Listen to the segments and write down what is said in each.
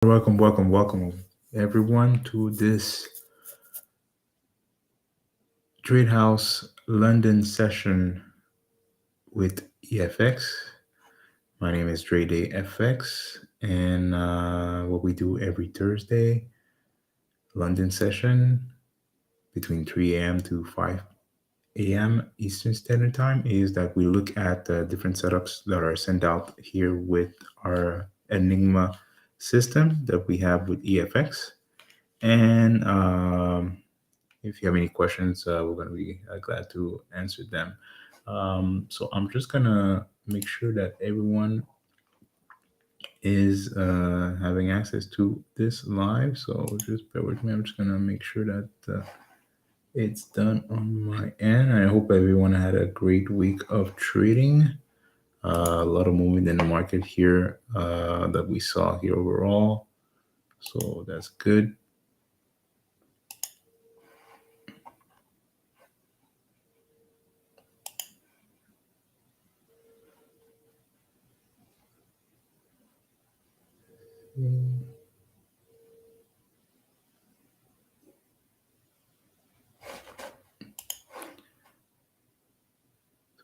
Welcome, everyone to this Tradehouse London session with EFX. My name is DreDayFX, and what we do every Thursday, London session between 3 a.m. to 5 a.m. Eastern Standard Time, is that we look at the different setups that are sent out here with our Enigma system that we have with EFX. And if you have any questions, we're going to be glad to answer them. So I'm just going to make sure that everyone is having access to this live. So just bear with me. I'm just going to make sure that it's done on my end. I hope everyone had a great week of trading. A lot of movement in the market here that we saw here overall. So that's good.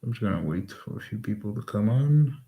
I'm just gonna wait for a few people to come on.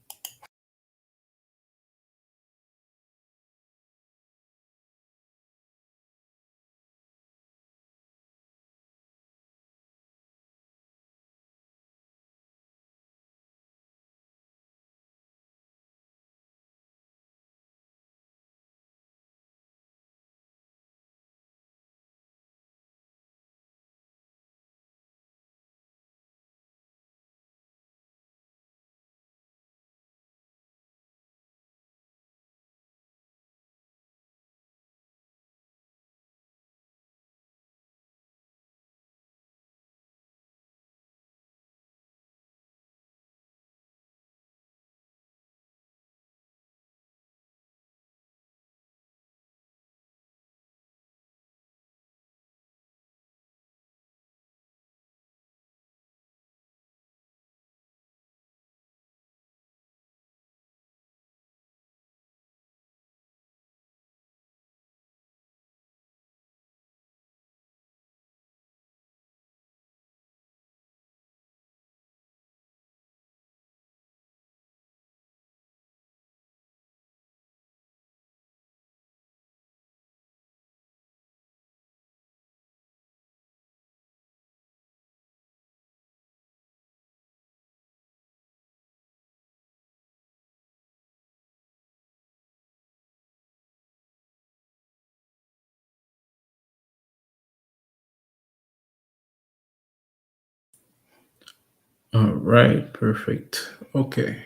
All right, perfect. Okay.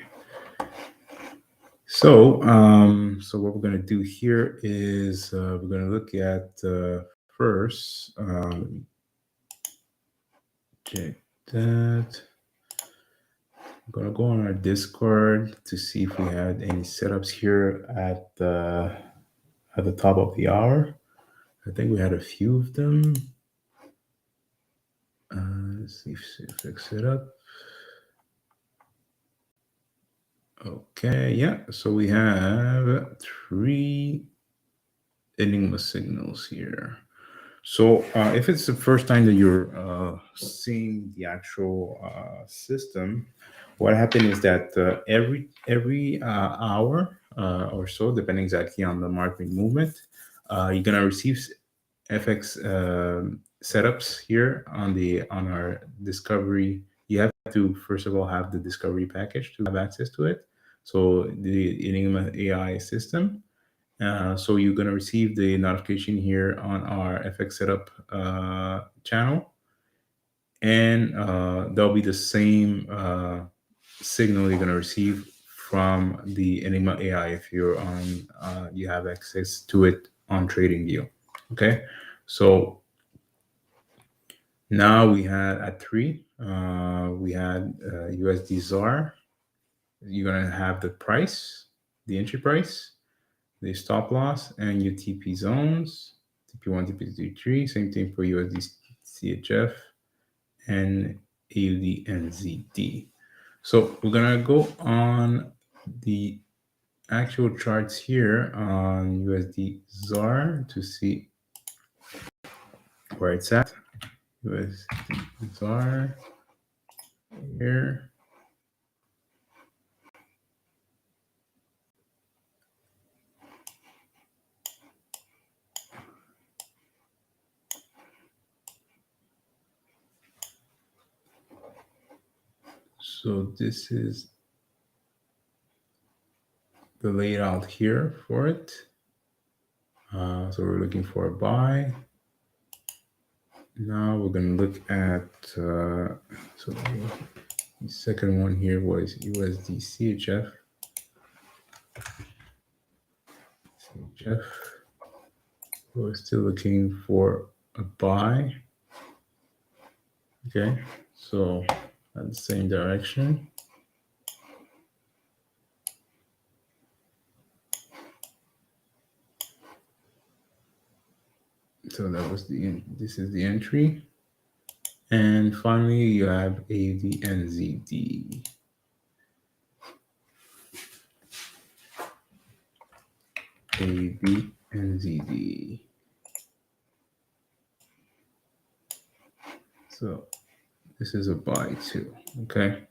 So what we're gonna do here is we're gonna look at first. Check that. I'm gonna go on our Discord to see if we had any setups here at the top of the hour. I think we had a few of them. Let's see if I set up. Okay, yeah. So we have 3 Enigma signals here. So if it's the first time that you're seeing the actual system, what happened is that every hour or so, depending exactly on the market movement, you're gonna receive FX setups here on our discovery. You have to first of all have the discovery package to have access to it. So the Enigma AI system. So you're gonna receive the notification here on our FX setup channel, and there'll be the same signal you're gonna receive from the Enigma AI if you're on you have access to it on TradingView. Okay, so now we had at 3, we had USD ZAR. You're gonna have the price, the entry price, the stop loss, and your TP zones, TP1, TP3, same thing for USD CHF and AUD NZD. So we're gonna go on the actual charts here on USD ZAR to see where it's at. USD ZAR here. So this is the layout here for it. So we're looking for a buy. Now we're going to look at, so the second one here was USD CHF. We're still looking for a buy. Okay, so at the same direction. So that was this is the entry. And finally, you have AVNZD. AVNZD. So this is a buy too, okay?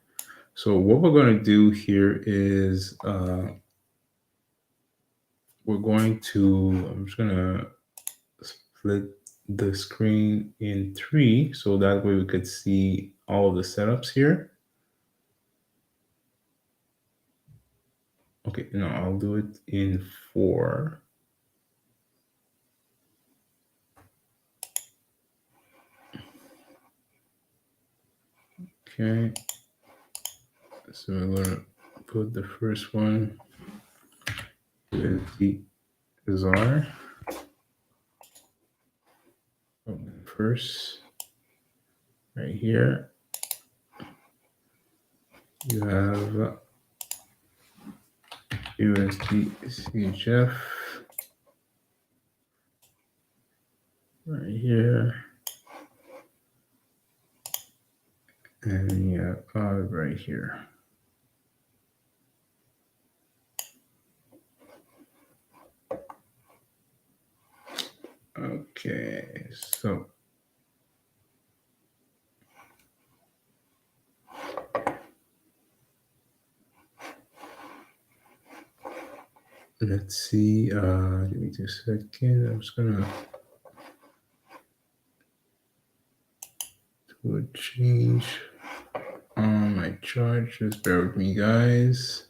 So what we're going to do here is we're going to, I'm just going to split the screen in 3 so that way we could see all of the setups here. Okay, no, I'll do it in 4. Okay, so we're going to put the first one with the ZAR. First, right here, you have USD CHF right here, and you have right here. Okay, so let's see. Give me 2 seconds. I'm just gonna do a change on my chart. Just bear with me, guys.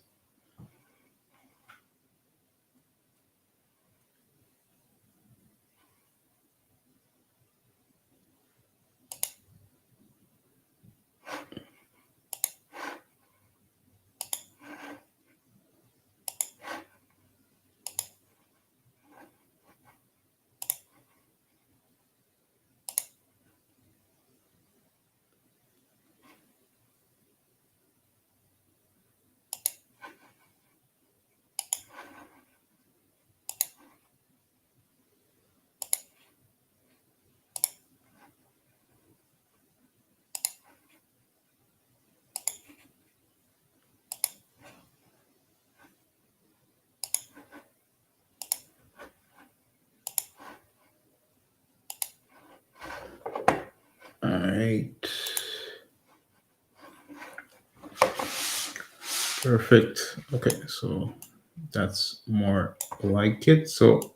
All right. Perfect. Okay, so that's more like it. So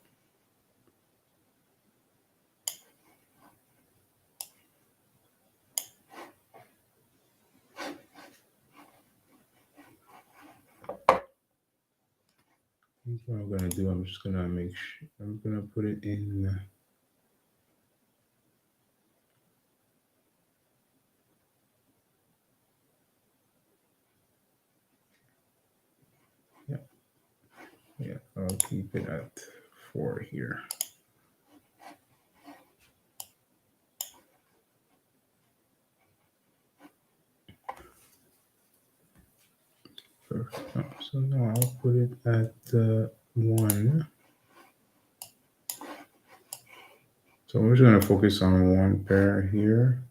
what I'm gonna do, I'm just gonna make sure I'm gonna put it in. Yeah, I'll keep it at 4 here. Perfect. So now I'll put it at 1. So we're just gonna focus on one pair here.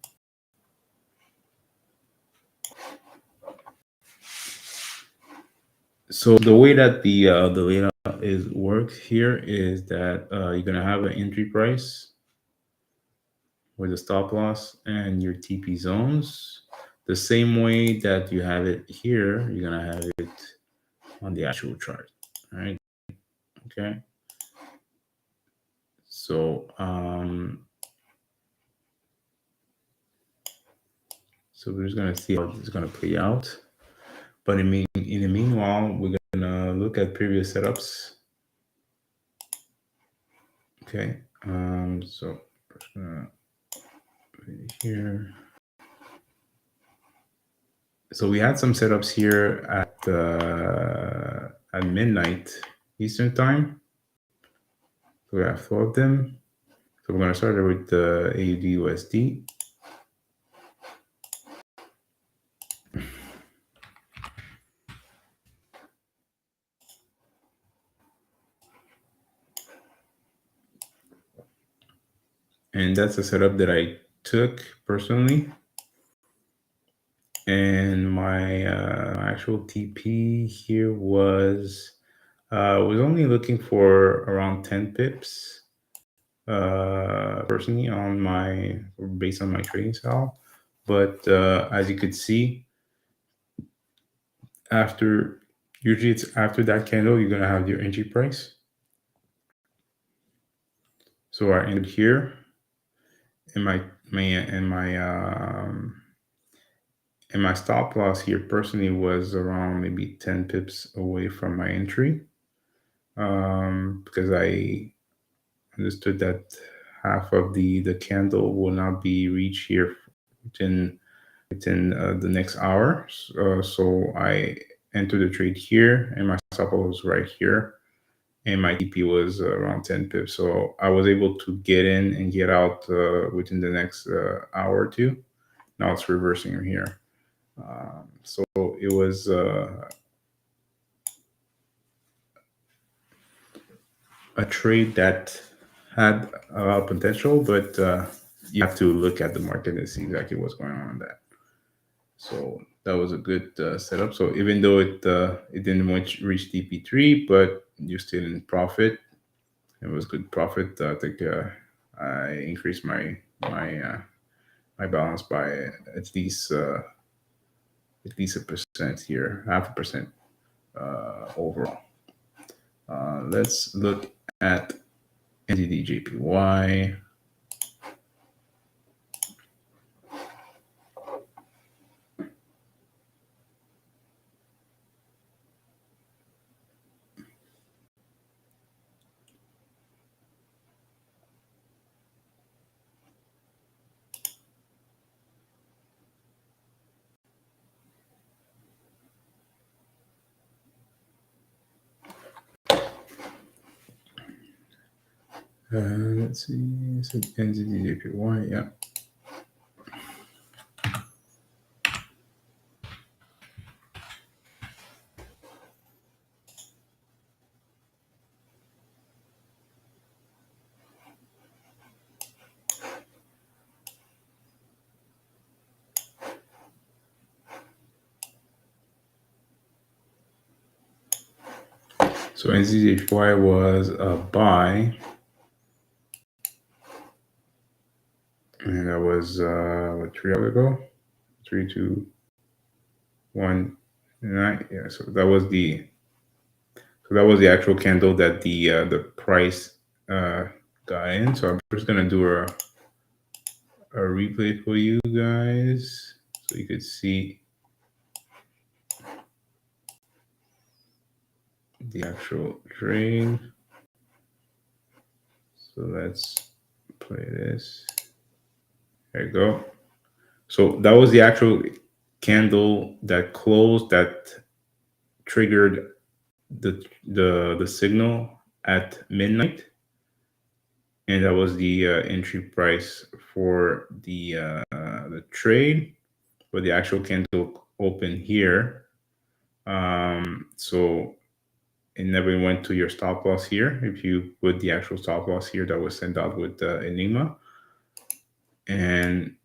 So the way that the layout is works here is that you're gonna have an entry price with a stop loss and your TP zones. The same way that you have it here, you're gonna have it on the actual chart. All right. Okay. So so we're just gonna see how it's gonna play out. But in the meanwhile, we're gonna look at previous setups. Okay. So we're just gonna put it here. So we had some setups here at midnight Eastern time. So we have 4 of them. So we're gonna start with the AUD USD. And that's a setup that I took personally. And my actual TP here was only looking for around 10 pips personally on my based on my trading style. But as you could see, after usually it's after that candle you're gonna have your entry price. So I ended here, and my stop loss here personally was around maybe 10 pips away from my entry, because I understood that half of the candle will not be reached here within the next hour. So I entered the trade here, and my stop loss was right here, and my TP was around 10 pips. So I was able to get in and get out within the next hour or two. Now it's reversing here. So it was a trade that had a lot of potential, but you have to look at the market and see exactly what's going on in that. So that was a good setup. So even though it didn't reach DP3, but you still in profit. It was good profit. I think I increased my balance by at least a percent here, half a percent overall. Let's look at NZDJPY. Let's see, so NZDJPY, yeah. So NZDJPY was a buy, and that was 3 hours ago, 3, 2, 1, 9. Yeah, so that was the actual candle that the price got in. So I'm just gonna do a replay for you guys so you could see the actual trade. So let's play this. There you go. So that was the actual candle that closed, that triggered the signal at midnight, and that was the entry price for the trade. But the actual candle open here. So it never went to your stop loss here. If you put the actual stop loss here, that was sent out with Enigma, and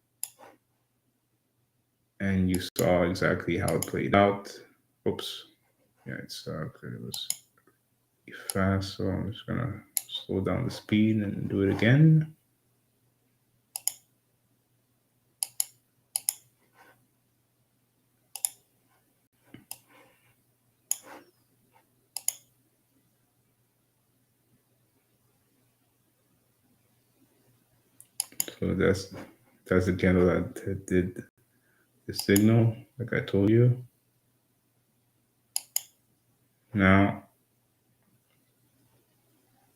you saw exactly how it played out. Oops, Yeah, it's it was fast, so I'm just gonna slow down the speed and do it again. So that's the candle that did the signal, like I told you. Now,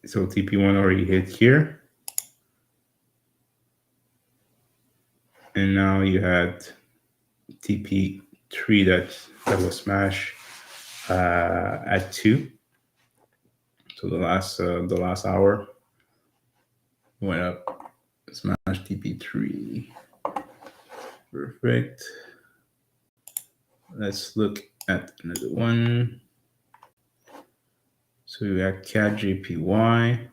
so TP1 already hit here, and now you had TP3 that was smashed at 2. So the last hour went up, smashed TP3. Perfect. Let's look at another one. So we got CAD JPY.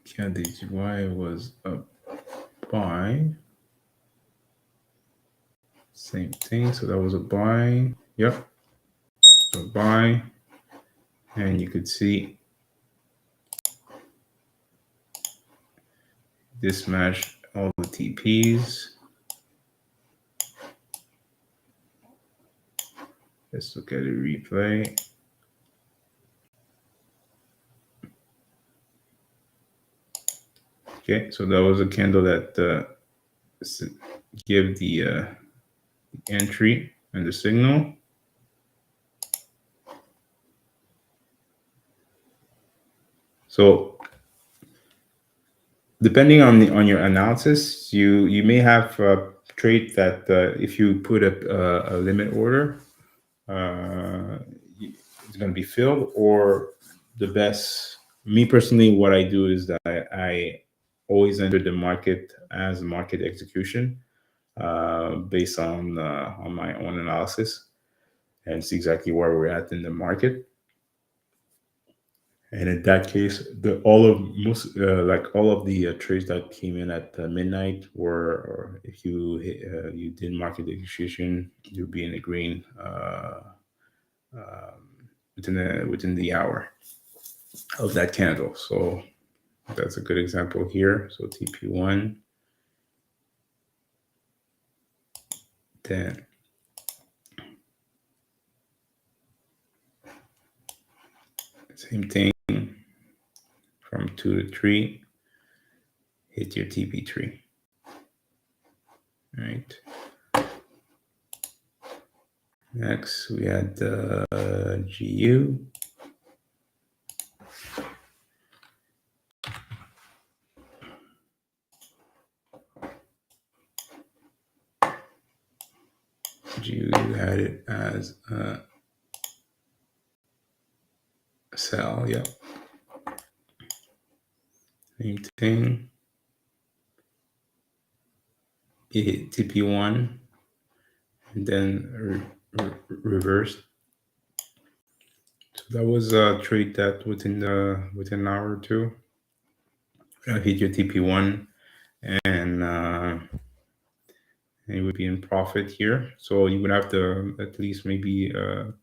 CAD JPY was up by same thing. So that was a buy. Yep. So buy. And you could see this matched all the TPs. Let's look at a replay. Okay, so that was a candle that give the entry and the signal. So depending on your analysis, you may have trade that if you put a limit order, it's going to be filled. Or the best, me personally, what I do is that I always enter the market as market execution based on my own analysis and see exactly where we're at in the market. And in that case, all of the trades that came in at midnight were, or if you did market execution, you'll be in the green within the hour of that candle. So that's a good example here. So TP1, 10. Same thing from 2 to 3. Hit your TP3. Right. Next, we had GU. GU had it as a sell. Yep. Same thing. It hit TP1 and then reversed. So that was a trade that within an hour or two, hit your TP1 and you would be in profit here. So you would have to at least maybe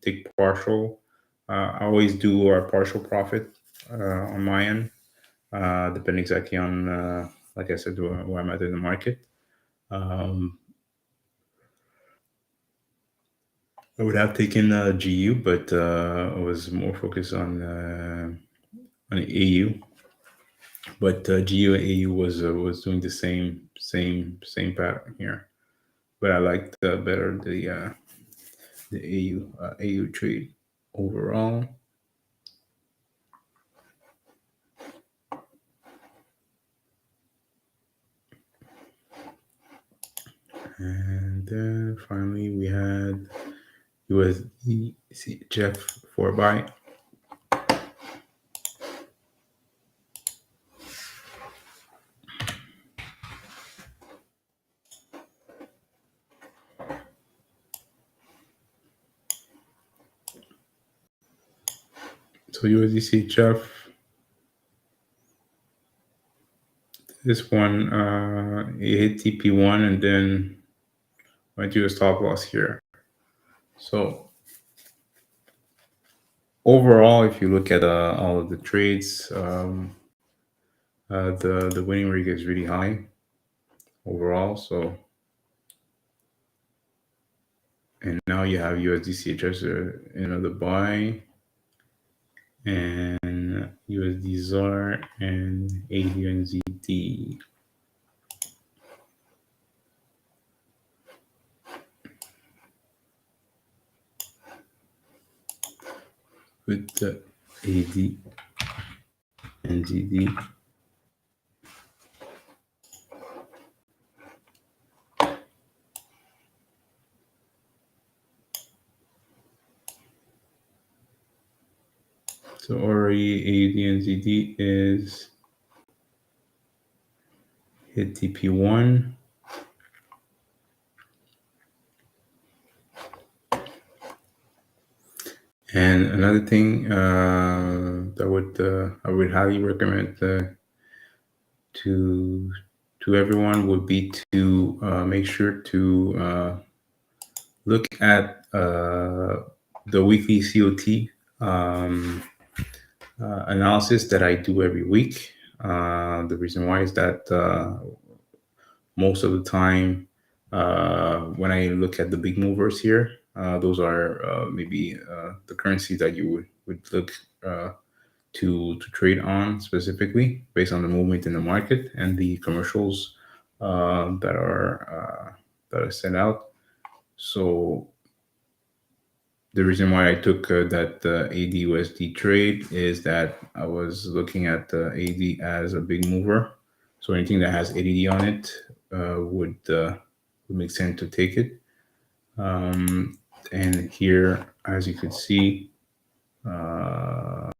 take partial. I always do our partial profit on my end, depending exactly on, like I said, where I'm at in the market. I would have taken GU, but I was more focused on AU. But GU and AU was doing the same pattern here. But I liked better the AU trade overall. And then finally we had USD Jeff 4 buy. So USDCHF, this one, it hit TP1 and then went to a stop loss here. So overall, if you look at all of the trades, the winning rate is really high overall. So, and now you have USDCHF in another buy, and USD ZAR and ADNZD. With the AD and ZD. So already AD and ZD is hit TP1. And another thing that I would highly recommend to everyone would be to make sure to look at the weekly COT analysis that I do every week. The reason why is that most of the time when I look at the big movers here, those are maybe the currency that you would look to trade on specifically based on the movement in the market and the commercials that are sent out. So the reason why I took that AD/USD trade is that I was looking at the AD as a big mover. So anything that has ADD on it would make sense to take it. And here, as you can see, right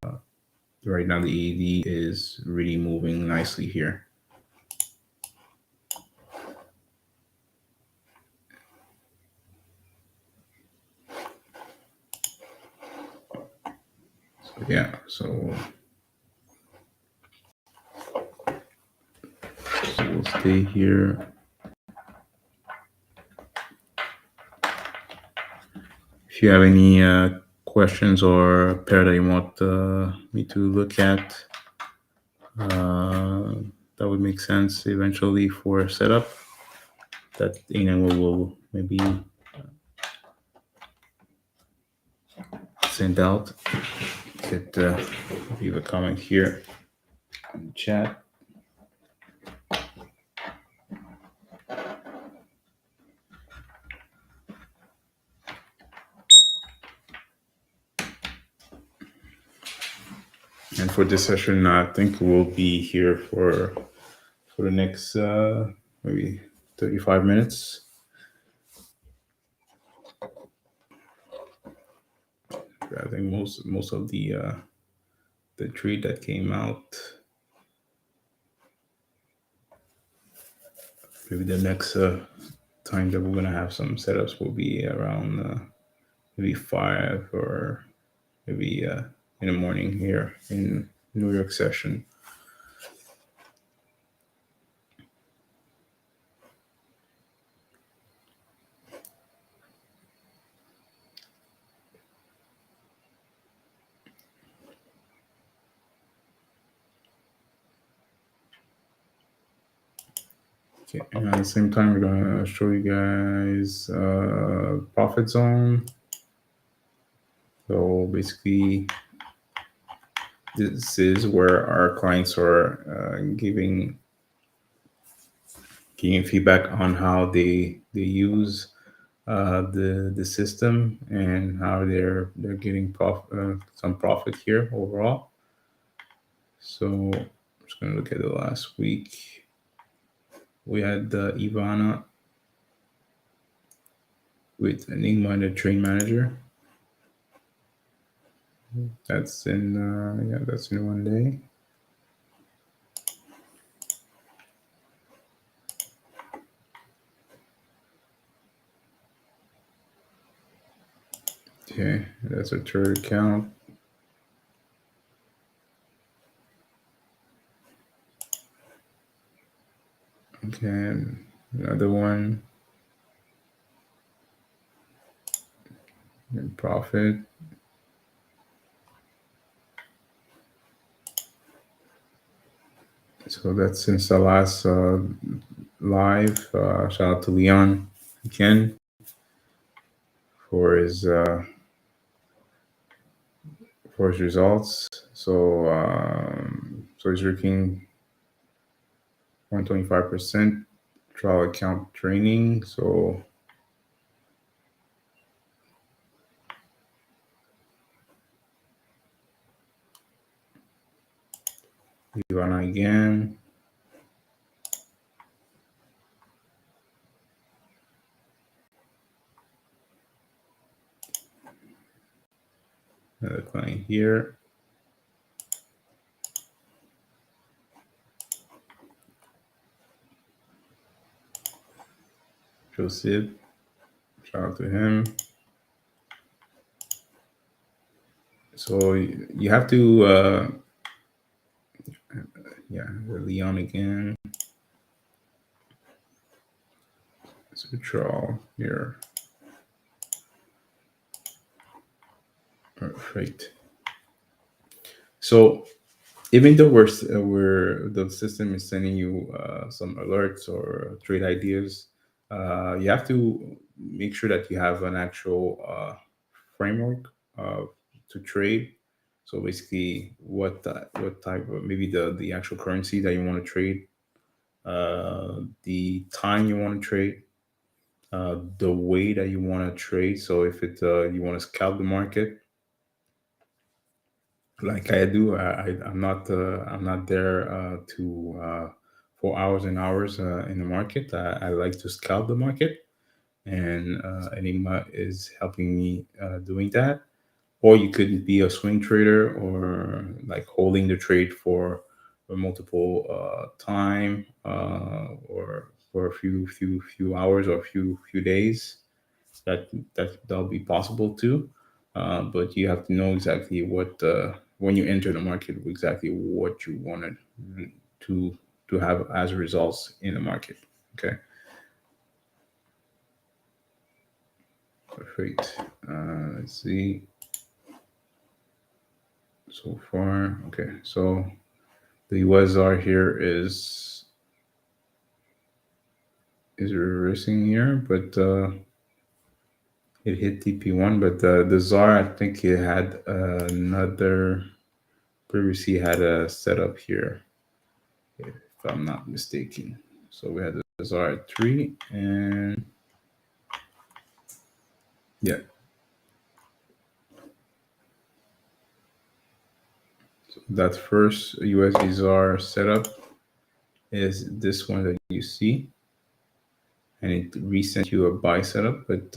now the AD is really moving nicely here. So yeah, so we'll stay here. If you have any questions or pair that you want me to look at, that would make sense eventually for setup. That will maybe send out. You could leave a comment here in the chat. And for this session, I think we'll be here for the next maybe 35 minutes. I think most of the trade that came out. Maybe the next time that we're gonna have some setups will be around maybe 5 or maybe in the morning here in New York session. Okay, and at the same time, we're gonna show you guys profit zone. So basically, this is where our clients are giving feedback on how they use the system and how they're getting some profit here overall. So I'm just gonna look at the last week. We had the Ivana with Enigma and the Train Manager. That's in that's in one day. Okay, that's a third account. Okay, another one in profit. So that's since the last live. Shout out to Leon again for his results. So he's working 125% trial account training. So Ivana again. Another client here. Joseph. Shout out to him. So you have to, yeah, Leon again. Sutrall here. Perfect. So even though we're the system is sending you some alerts or trade ideas, you have to make sure that you have an actual framework to trade. So basically, what type of maybe the actual currency that you want to trade, the time you want to trade, the way that you want to trade. So if it you want to scalp the market, like I do, I'm not there to for hours and hours in the market. I like to scalp the market, and Enigma is helping me doing that. Or you could be a swing trader, or like holding the trade for a multiple time, or for a few hours or few days. That that'll be possible too. But you have to know exactly what when you enter the market, exactly what you wanted to have as results in the market. Okay, perfect. Let's see so far. Okay, so the USR here is reversing here, but it hit TP1. But the ZAR, I think it had another previously had a setup here, if I'm not mistaken. So we had the ZAR at 3, and yeah, so that first USD ZAR setup is this one that you see, and it resent you a buy setup, but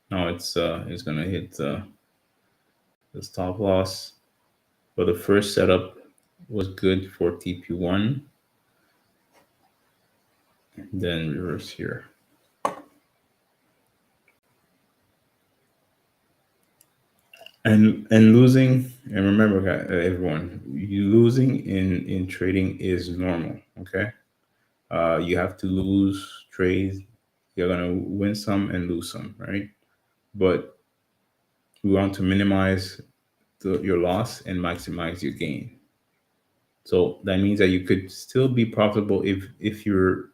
now it's gonna hit the stop loss. But the first setup was good for TP1, then reverse here. And losing, and remember, everyone, you losing in trading is normal. Okay, you have to lose trades. You're gonna win some and lose some, right? But we want to minimize your loss and maximize your gain. So that means that you could still be profitable if you're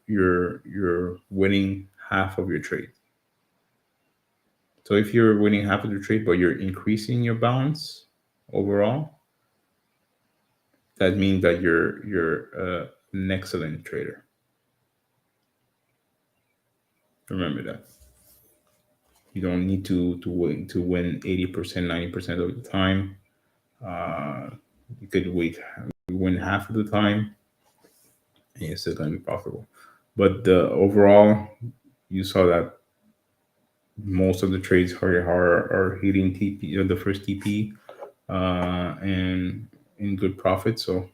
winning half of your trade. So if you're winning half of the trade, but you're increasing your balance overall, that means that you're an excellent trader. Remember that. You don't need to win 80%, 90% of the time. Uh, you could win half of the time, and you're still going to be profitable. But the overall, you saw that most of the trades are hitting TP, the first TP, and in good profit. So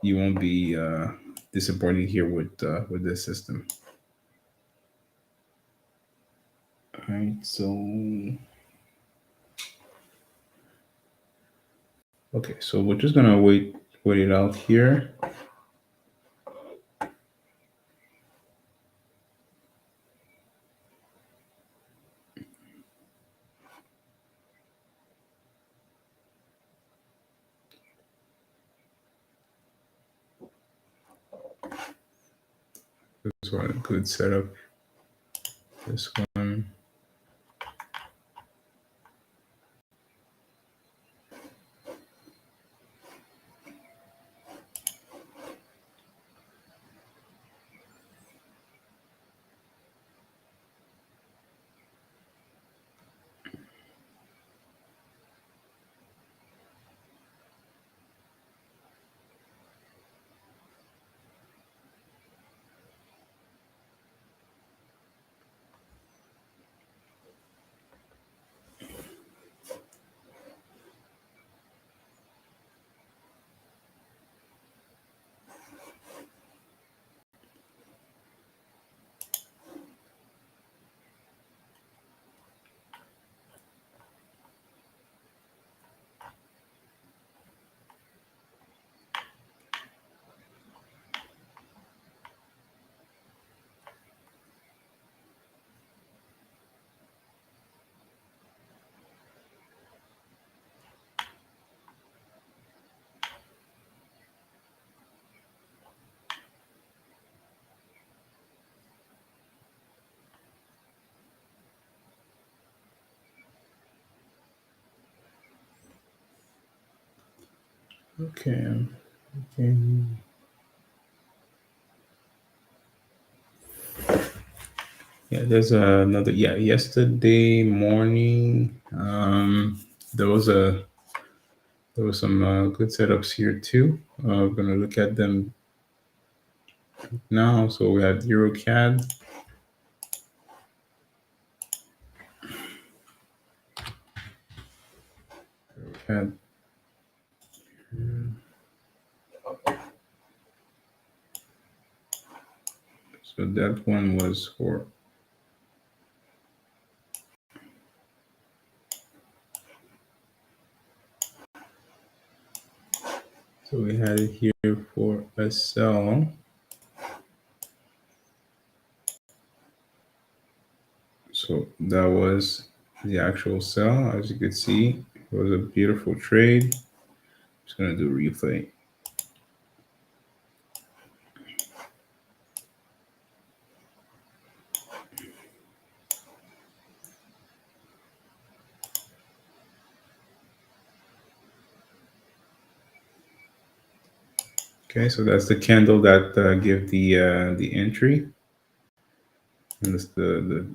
you won't be disappointed here with this system. All right, so okay, so we're just gonna wait it out here. this one, a good setup. This one. Okay. Okay. Yeah, there's another. Yeah, yesterday morning, there was a there was some good setups here too. We're gonna look at them now. So we had EuroCAD. EuroCAD. So that one was for. So we had it here for a sell. So that was the actual sell. As you could see, it was a beautiful trade. Just gonna do replay. Okay, so that's the candle that give the entry, and this the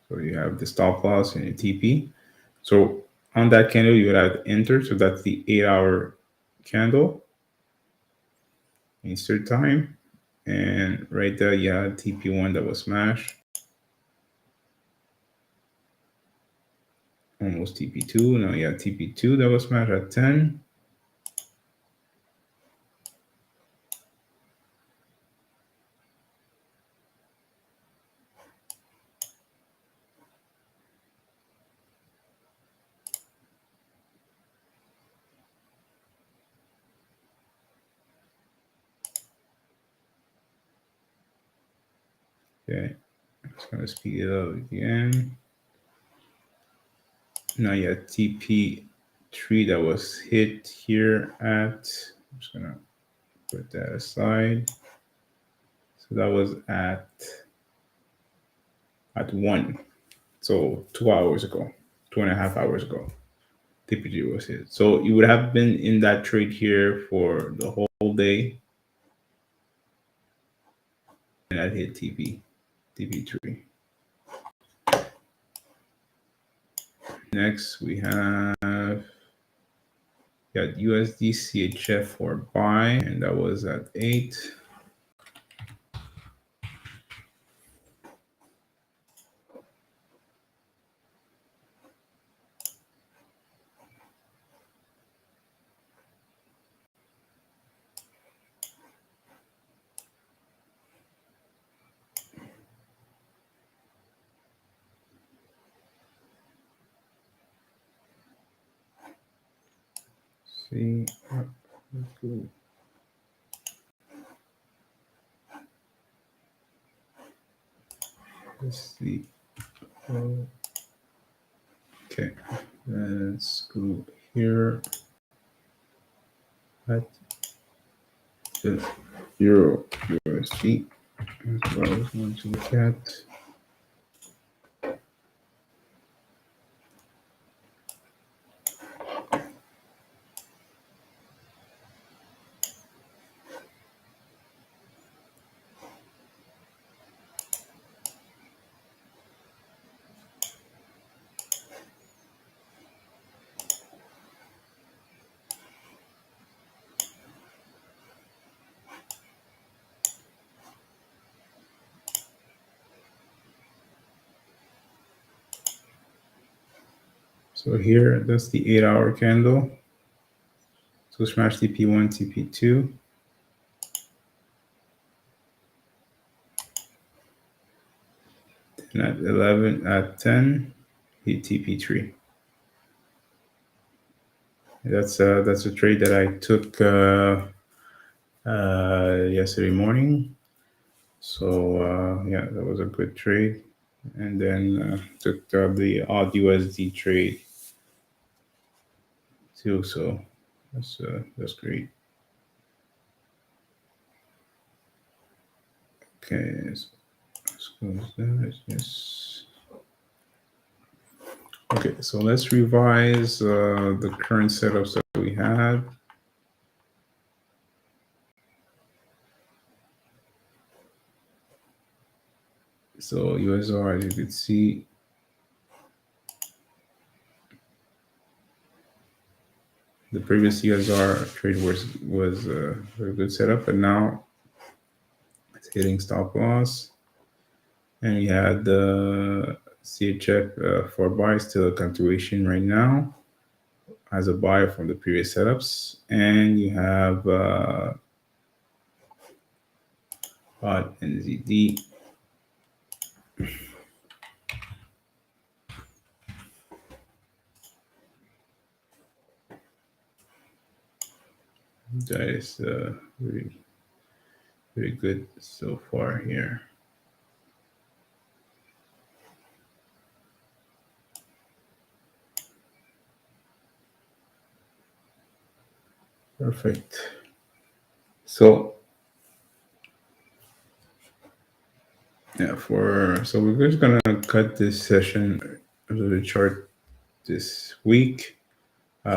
so you have the stop loss and your TP. So on that candle you would have enter. So that's the 8-hour candle, Eastern time, and right there you had TP1 that was smashed, almost TP2. Now you have TP2 that was smashed at 10. Okay, I'm just gonna speed it up again. Now you have TP3 that was hit here at, I'm just gonna put that aside. So that was at 1. So 2 hours ago, 2.5 hours ago, TPG was hit. So you would have been in that trade here for the whole day, and that hit TP3. Next we have got USD CHF for buy, and that was at 8. See, let's go. Let's see. Okay, let's go here. At the Euro USD as well as going to look at. So here, that's the 8-hour candle. So smash TP1, TP2. And at 11, at 10, hit TP3. That's a trade that I took yesterday morning. So yeah, that was a good trade. And then took the odd USD trade too. So that's great. Okay, so let's close that. Yes. Okay, so let's revise the current setups that we have. So USR, as you can see, the previous USR trade was a very good setup, but now it's hitting stop loss. And we had the CHF for buy still a continuation right now as a buyer from the previous setups, and you have NZD. That is very, very good so far here. Perfect. So yeah, so we're just gonna cut this session of the chart this week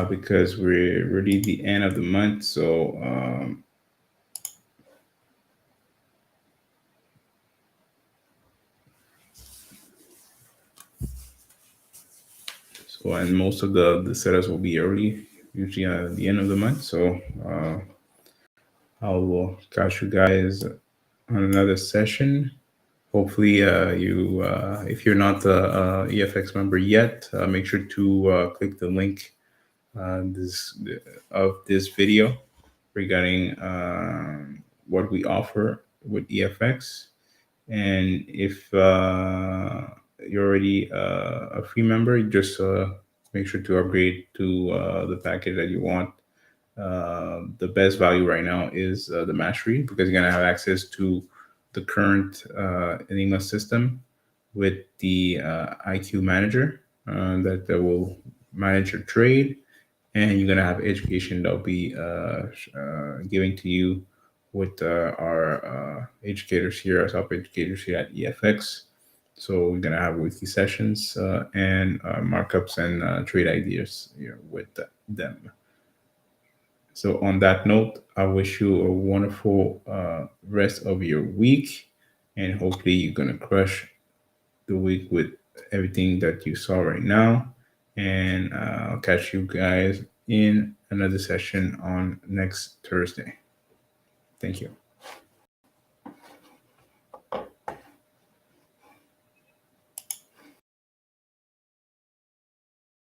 because we're really the end of the month. So and most of the setups will be early, usually at the end of the month. So I'll catch you guys on another session. Hopefully, if you're not a EFX member yet, make sure to click the link of this video regarding what we offer with EFX. And if you're already a free member, just make sure to upgrade to the package that you want. The best value right now is the mastery because you're gonna have access to the current Enigma system with the IQ manager that will manage your trade, and you're gonna have education that'll be giving to you with our educators here, our top educators here at EFX. So we're gonna have weekly sessions and markups and trade ideas here with them. So on that note, I wish you a wonderful rest of your week, and hopefully you're gonna crush the week with everything that you saw right now. And I'll catch you guys in another session on next Thursday. Thank you.